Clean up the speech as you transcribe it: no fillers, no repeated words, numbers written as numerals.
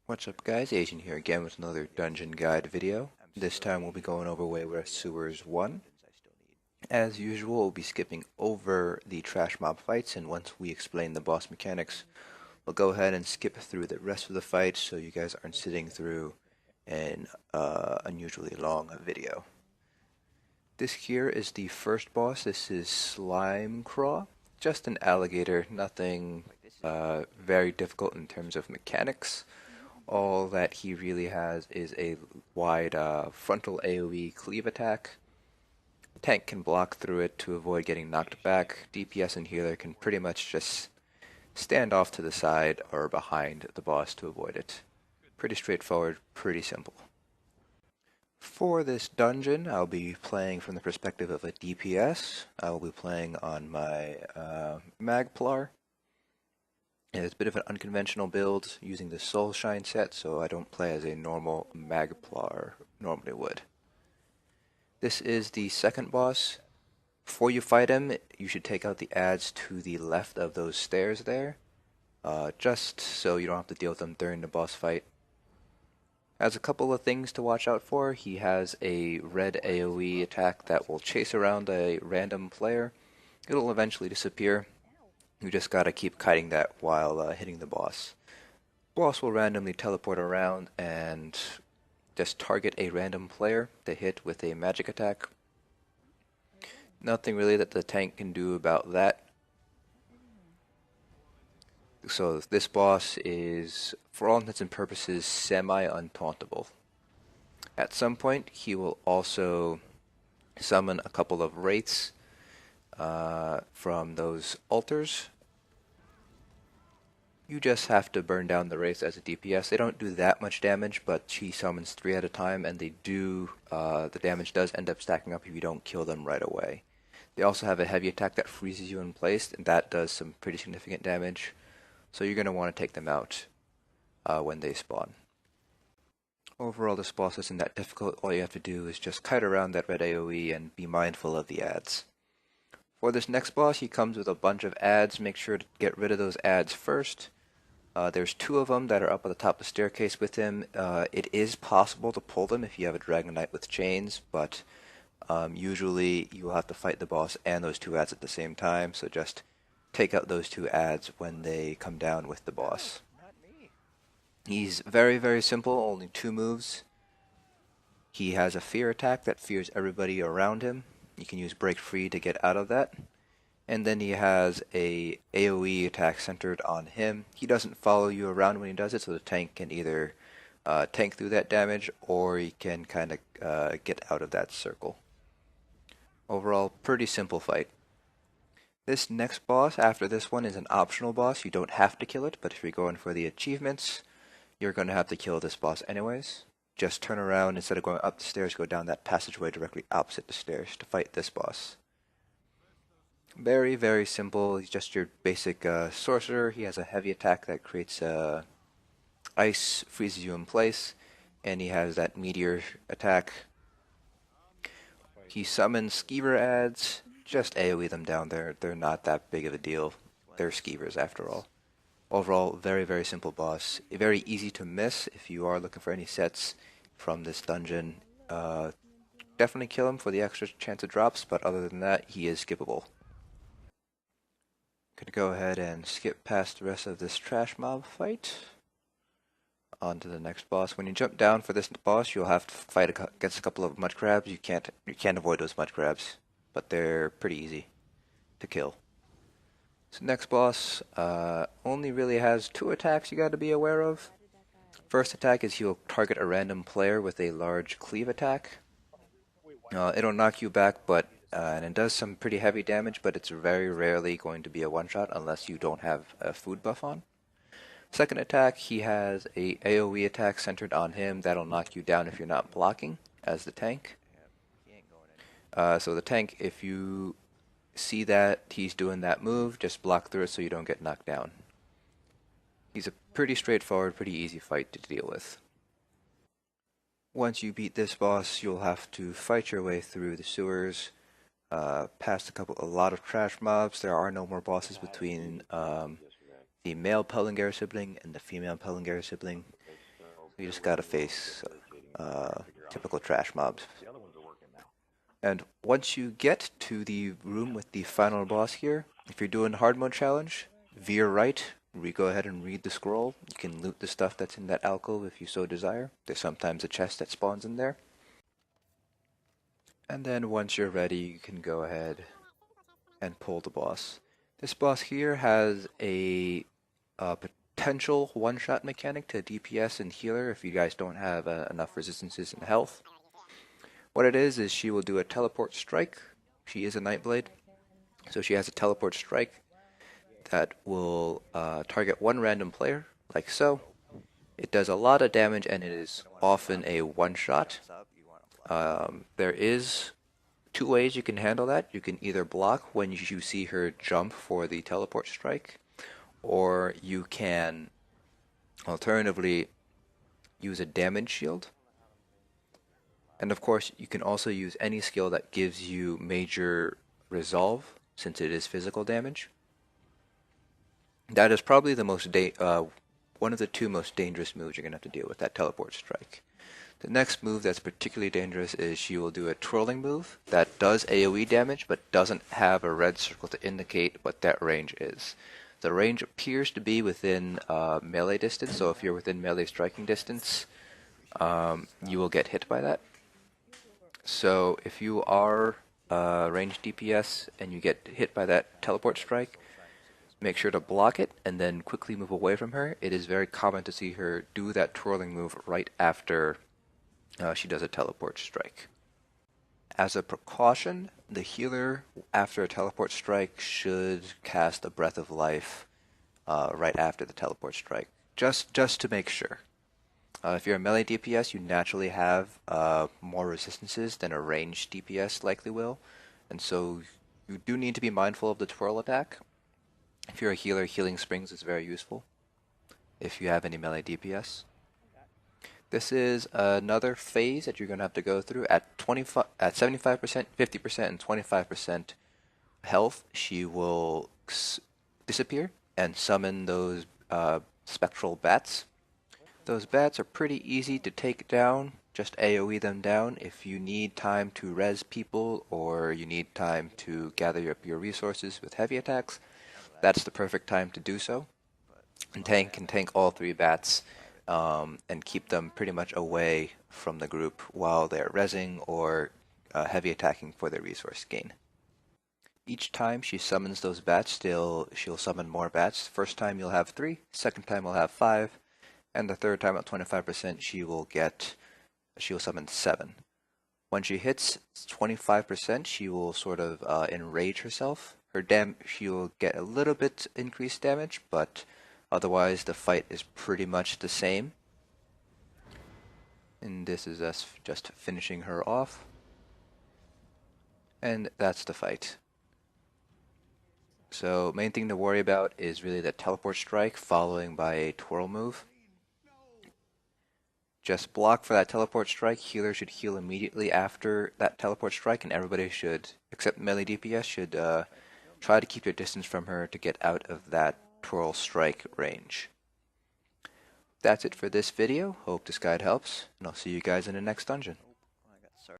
What's up guys, Asian here again with another dungeon guide video. This time we'll be going over Wayrest Sewers 1. As usual, we'll be skipping over the trash mob fights, and once we explain the boss mechanics, we'll go ahead and skip through the rest of the fights so you guys aren't sitting through an unusually long video. This here is the first boss. This is Slimecraw, just an alligator, nothing very difficult in terms of mechanics. All that he really has is a wide frontal AoE cleave attack. The tank can block through it to avoid getting knocked back. DPS and healer can pretty much just stand off to the side or behind the boss to avoid it. Pretty straightforward, pretty simple. For this dungeon, I'll be playing from the perspective of a DPS. I will be playing on my Magplar. It's a bit of an unconventional build using the Soul Shine set, so I don't play as a normal Magplar normally would. This is the second boss. Before you fight him, you should take out the adds to the left of those stairs there, just so you don't have to deal with them during the boss fight. Has a couple of things to watch out for. He has a red AoE attack that will chase around a random player. It'll eventually disappear. You just gotta keep kiting that while hitting the boss. Boss will randomly teleport around and just target a random player to hit with a magic attack. Nothing really that the tank can do about that. So this boss is, for all intents and purposes, semi-untauntable. At some point, he will also summon a couple of wraiths from those altars. You just have to burn down the wraiths as a DPS. They don't do that much damage, but she summons 3 at a time, and they do. The damage does end up stacking up if you don't kill them right away. They also have a heavy attack that freezes you in place, and that does some pretty significant damage. So you're going to want to take them out when they spawn. Overall, this boss isn't that difficult. All you have to do is just kite around that red AoE and be mindful of the adds. For this next boss, he comes with a bunch of adds. Make sure to get rid of those adds first. There's 2 of them that are up at the top of the staircase with him. It is possible to pull them if you have a Dragon Knight with chains, but usually you will have to fight the boss and those 2 adds at the same time, so just take out those 2 adds when they come down with the boss. He's very, very simple, only 2 moves. He has a fear attack that fears everybody around him. You can use break free to get out of that. And then he has a AoE attack centered on him. He doesn't follow you around when he does it, so the tank can either tank through that damage, or he can kind of get out of that circle. Overall, pretty simple fight. This next boss, after this one, is an optional boss. You don't have to kill it, but if you're going for the achievements, you're going to have to kill this boss anyways. Just turn around, instead of going up the stairs, go down that passageway directly opposite the stairs to fight this boss. Very, very simple. He's just your basic sorcerer. He has a heavy attack that creates ice, freezes you in place, and he has that meteor attack. He summons skeever adds. Just AoE them down there. They're not that big of a deal. They're skeevers after all. Overall, very, very simple boss. Very easy to miss if you are looking for any sets from this dungeon. Definitely kill him for the extra chance of drops, but other than that, he is skippable. Gonna go ahead and skip past the rest of this trash mob fight. On to the next boss. When you jump down for this boss, you'll have to fight against a couple of mud crabs. You can't avoid those mud crabs, but they're pretty easy to kill. So next boss only really has 2 attacks you got to be aware of. First attack is he'll target a random player with a large cleave attack. It'll knock you back, and it does some pretty heavy damage, but it's very rarely going to be a one-shot unless you don't have a food buff on. Second attack, he has a AoE attack centered on him that'll knock you down if you're not blocking as the tank. So the tank, if you see that he's doing that move, just block through it so you don't get knocked down. He's a pretty straightforward, pretty easy fight to deal with. Once you beat this boss, you'll have to fight your way through the sewers, past a lot of trash mobs. There are no more bosses between the male Pellingare sibling and the female Pellingare sibling. You just gotta face typical trash mobs. And once you get to the room with the final boss here, if you're doing hard mode challenge, veer right, go ahead and read the scroll. You can loot the stuff that's in that alcove if you so desire. There's sometimes a chest that spawns in there. And then once you're ready, you can go ahead and pull the boss. This boss here has a potential one-shot mechanic to DPS and healer if you guys don't have enough resistances and health. What it is she will do a teleport strike. She is a Nightblade, so she has a teleport strike that will target one random player, like so. It does a lot of damage and it is often a one-shot. There is two ways you can handle that. You can either block when you see her jump for the teleport strike, or you can alternatively use a damage shield. And of course, you can also use any skill that gives you major resolve, since it is physical damage. That is probably the most one of the two most dangerous moves you're going to have to deal with, that teleport strike. The next move that's particularly dangerous is she will do a twirling move that does AoE damage, but doesn't have a red circle to indicate what that range is. The range appears to be within melee distance, so if you're within melee striking distance, you will get hit by that. So if you are ranged DPS and you get hit by that teleport strike, make sure to block it and then quickly move away from her. It is very common to see her do that twirling move right after she does a teleport strike. As a precaution, the healer after a teleport strike should cast a Breath of Life right after the teleport strike, just to make sure. If you're a melee DPS, you naturally have more resistances than a ranged DPS likely will, and so you do need to be mindful of the twirl attack. If you're a healer, Healing Springs is very useful if you have any melee DPS. This is another phase that you're going to have to go through. At 75%, 50%, and 25% health, she will disappear and summon those spectral bats. Those bats are pretty easy to take down. Just AoE them down. If you need time to res people or you need time to gather up your resources with heavy attacks, that's the perfect time to do so. And tank can tank all three bats and keep them pretty much away from the group while they're resing or heavy attacking for their resource gain. Each time she summons those bats, she'll summon more bats. First time you'll have 3, second time you'll have 5, and the third time at 25% she'll summon 7. When she hits 25%, she will sort of enrage herself. She will get a little bit increased damage, but otherwise the fight is pretty much the same. And this is us just finishing her off. And that's the fight. So main thing to worry about is really the teleport strike following by a twirl move. Just block for that teleport strike. Healer should heal immediately after that teleport strike, and everybody should, except melee DPS, should try to keep your distance from her to get out of that twirl strike range. That's it for this video. Hope this guide helps, and I'll see you guys in the next dungeon.